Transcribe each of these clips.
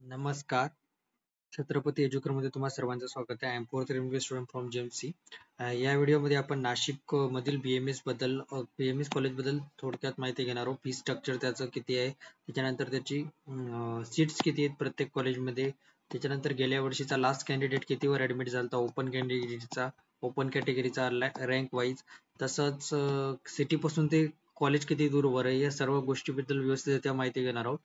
नमस्कार. छत्रपती एज्युकेशनमध्ये तुम्हा सर्वांचं स्वागत आहे. I am fourth year student from JMC. या व्हिडिओमध्ये आपण नाशिक मधील बीएमएस बद्दल बीएमएस कॉलेज बद्दल थोडक्यात माहिती घेणार आहोत. फी स्ट्रक्चर त्याचं किती आहे, त्याच्यानंतर त्याची सीट्स किती आहेत प्रत्येक कॉलेजमध्ये, त्याच्यानंतर गेल्या वर्षीचा लास्ट कॅन्डिडेट कितीवर ऍडमिट झाला, ओपन कॅटेगरीचा रँक वाईज, तसंच सिटीपासून ते कॉलेज किती दूरवर आहे, या सर्व गोष्टीबद्दल व्यवस्थितरित्या माहिती घेणार आहोत.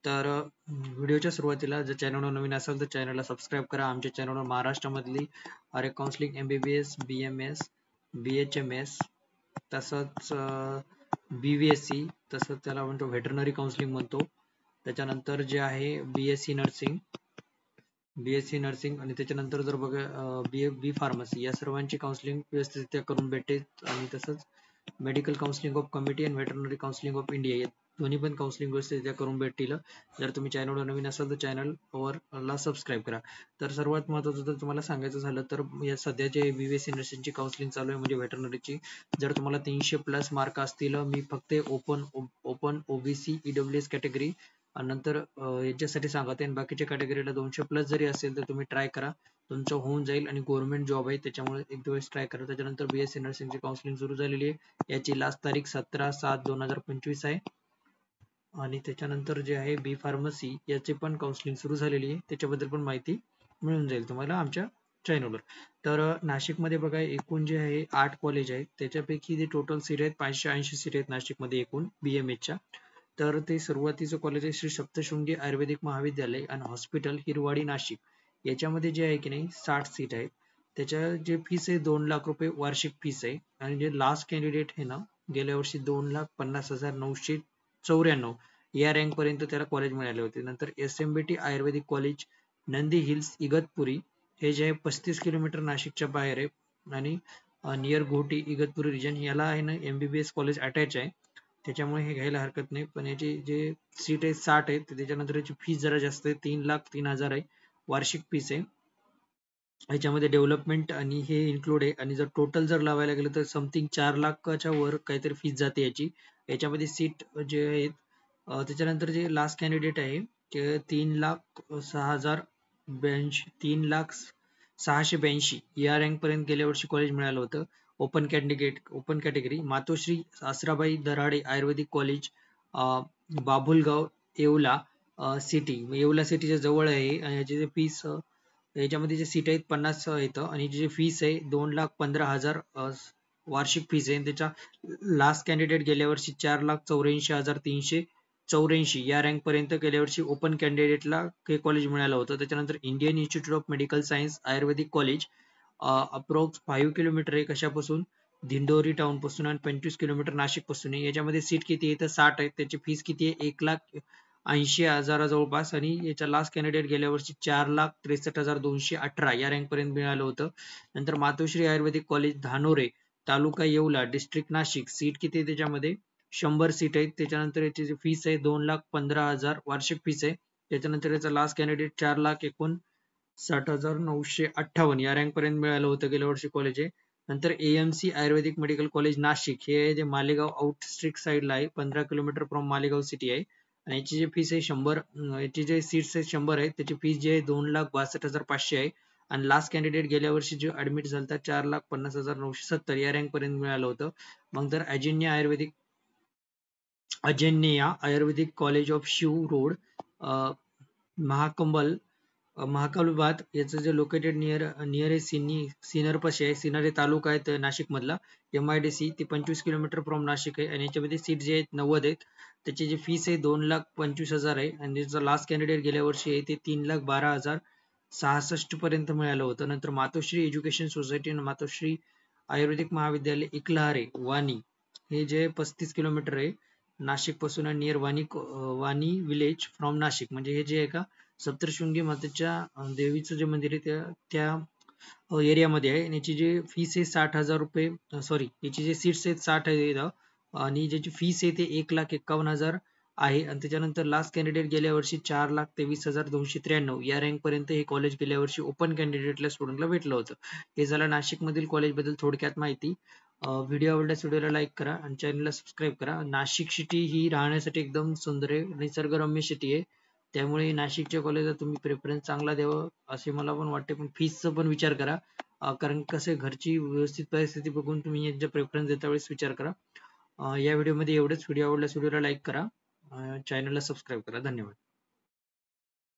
तर व्हिडिओच्या सुरुवातीला जर चॅनलवर नवीन असाल तर चॅनलला सबस्क्राईब करा. आमच्या चॅनलवर महाराष्ट्रामधली काउन्सिलिंग MBBS, BMS, BHMS, तसंच BVSC, तसंच त्याला म्हणतो व्हेटरनरी काउन्सिलिंग म्हणतो. त्याच्यानंतर जे आहे BSc नर्सिंग आणि त्याच्यानंतर जर बघा बी फार्मसी, या सर्वांची काउन्सिलिंग व्यवस्थितरित्या करून भेटेल. आणि तसंच मेडिकल काउन्सिलिंग ऑफ कमिटी आणि व्हेटरनरी काउन्सिलिंग ऑफ इंडिया, या दोन्ही पण काउन्सिलिंग व्यवस्थितरित्या करून भेटतील. जर तुम्ही चॅनलवर नवीन असाल तर चॅनलला सबस्क्राईब करा. तर सर्वात महत्त्वाचं जर तुम्हाला सांगायचं झालं तर या सध्या जे BVSC नर्सिंगची काउन्सिलिंग चालू आहे, म्हणजे व्हेटरनरीची, जर तुम्हाला 300+ मार्क असतील, मी फक्त ओपन OBC EWS कॅटेगरी नंतर याच्यासाठी सांगत आहे. बाकीच्या कॅटेगरीला 200+ जरी असेल तर तुम्ही ट्राय करा, तुमचं होऊन जाईल. आणि गव्हर्नमेंट जॉब आहे त्याच्यामुळे एक दिवस ट्राय करा. त्याच्यानंतर BSc नर्सिंगची काउन्सिलिंग सुरू झालेली आहे. याची लास्ट तारीख 17/7/2025 आहे. आणि त्याच्यानंतर जे आहे बी फार्मसी, याची पण काउन्सिलिंग सुरू झालेली आहे. त्याच्याबद्दल पण माहिती मिळून जाईल तुम्हाला आमच्या चॅनलवर. तर नाशिकमध्ये बघा एकूण जे आहे 8 कॉलेज आहेत. त्याच्यापैकी जे टोटल सीट आहेत 580 सीट आहेत नाशिकमध्ये एकूण BMSच्या. तर ते सुरुवातीचं कॉलेज आहे श्री सप्तशृंगी आयुर्वेदिक महाविद्यालय आणि हॉस्पिटल, हिरवाडी, नाशिक. याच्यामध्ये जे आहे की नाही 60 सीट आहेत. त्याच्या जे फीस आहे 2 लाख रुपये वार्षिक फीस आहे. आणि जे लास्ट कॅन्डिडेट आहे ना, गेल्या वर्षी 2,50,994 या रँक पर्यंत त्याला कॉलेज मिळाले होते. नंतर SMBT आयुर्वेदिक कॉलेज, नंदी हिल्स, इगतपुरी, हे जे आहे 35 किलोमीटर नाशिकच्या बाहेर आहे. आणि नियर घोटी, इगतपुरी रिजन, याला आहे ना MBBS कॉलेज अटॅच आहे. त्याच्यामुळे हे घ्यायला हरकत नाही. पण याची जे सीट आहे 60 आहेत. त्याच्यानंतर याची फीस जरा जास्त आहे, 3,03,000 आहे वार्षिक फीस आहे. याच्यामध्ये डेव्हलपमेंट आणि हे इन्क्लूड आहे. आणि जर टोटल जर लावायला गेलं तर समथिंग 4 लाखाच्या वर काहीतरी फीस जाते याची. याच्यामध्ये सीट जे आहेत त्याच्यानंतर जे लास्ट कॅन्डिडेट आहे ते 3,06,82 या रँक पर्यंत गेल्या वर्षी कॉलेज मिळालं होतं. ओपन कॅटेगरी मातोश्री आसराबाई दराडे आयुर्वेदिक कॉलेज, बाभुलगाव, येवला सिटी, येवला सिटीच्या जवळ आहे. आणि याची जे फीस, याच्यामध्ये जे सीट आहेत 50 येतं. आणि जे फीस आहे 2,15,000 वार्षिक फीस आहे. त्याच्या लास्ट कॅन्डिडेट गेल्या वर्षी 4,84,384 या रँक पर्यंत गेल्या वर्षी ओपन कॅन्डिडेटला हे कॉलेज मिळालं होतं. त्याच्यानंतर Indian institute of medical science Ayurvedic college, approx 5 kilometre आहे कशापासून, दिंडोरी टाउन पासून, आणि 25 किलोमीटर नाशिक पासून आहे. याच्यामध्ये सीट किती आहे तर 60 आहेत. त्याची फीस किती आहे 1,80,000 जवळपास. आणि याचा लास्ट कॅन्डिडेट गेल्या वर्षी 4,63,218 या रँक पर्यंत मिळालं होतं. नंतर मातोश्री आयुर्वेदिक कॉलेज, धानोरे, तालुका येवला, डिस्ट्रिक्ट नाशिक, सीट किती आहे त्याच्यामध्ये 100 सीट आहेत. त्याच्यानंतर याची जी फीस आहे 2,15,000 वार्षिक फीस आहे. त्याच्यानंतर याचा लास्ट कॅन्डिडेट 4,59,958 या रँक पर्यंत मिळालं होतं गेल्या वर्षी कॉलेज आहे. नंतर AMC आयुर्वेदिक मेडिकल कॉलेज नाशिक, हे जे मालेगाव आउटस्ट्रिक साईडला आहे, 15 किलोमीटर फ्रॉम मालेगाव सिटी आहे. आणि याची जी फीस आहे 100, याची जे सीट्स आहेत 100 आहेत. त्याची फीस जी आहे 2,62,500 आहे. आणि लास्ट कॅन्डिडेट गेल्या वर्षी जो ऍडमिट झाला 4,50,970 या रँक पर्यंत मिळालं होतं. मग तर अजन्या आयुर्वेदिक कॉलेज ऑफ शिव रोड, महाकलबाद, याचं जे लोकेटेड नियर आहे सिनरपाशी आहे. सिनर हे तालुका आहे नाशिक मधला. MIDC ती 25 किलोमीटर फ्रॉम नाशिक आहे. आणि याच्यामध्ये सीट जे आहेत 90 आहेत. त्याची जी फीस आहे 2,25,000 आहे. आणि त्याचा लास्ट कॅन्डिडेट गेल्या वर्षी आहे ते 3,12,066 पर्यंत मिळालं होतं. नंतर मातोश्री एज्युकेशन सोसायटी आणि मातोश्री आयुर्वेदिक महाविद्यालय इकलहारे, वाणी, हे जे 35 किलोमीटर आहे नाशिक पासून, आणि near Vani village from Nashik. म्हणजे हे जे आहे का सप्तशृंगी मातेच्या देवीचं जे मंदिर आहे त्या एरियामध्ये आहे. आणि याची जी फीस आहे 60,000 रुपये, सॉरी, याची जे सीट्स आहेत 60 आहेत. आणि ज्याची फीस आहे ते 1,51,000 आहे. आणि त्याच्यानंतर लास्ट कॅन्डिडेट गेल्या वर्षी 4,23,293 या रँक पर्यंत हे कॉलेज गेल्या वर्षी ओपन कॅन्डिडेटला स्टुडंटला भेटलं होतं. हे झालं नाशिकमधील कॉलेजबद्दल थोडक्यात माहिती. व्हिडिओ आवडल्यास व्हिडिओला लाईक करा आणि चॅनलला सबस्क्राईब करा. नाशिक सिटी ही राहण्यासाठी एकदम सुंदर आहे, निसर्गरम्य सिटी आहे. त्यामुळे नाशिकच्या कॉलेजला तुम्ही प्रेफरन्स चांगला द्यावं असे मला पण वाटते. पण फीसचा पण विचार करा, कारण कसं घरची व्यवस्थित परिस्थिती बघून तुम्ही यांच्या प्रेफरन्स देता वेळेस विचार करा. या व्हिडिओमध्ये एवढंच. व्हिडिओ आवडल्यास व्हिडिओला लाईक करा, चॅनलला सबस्क्राईब करा. धन्यवाद.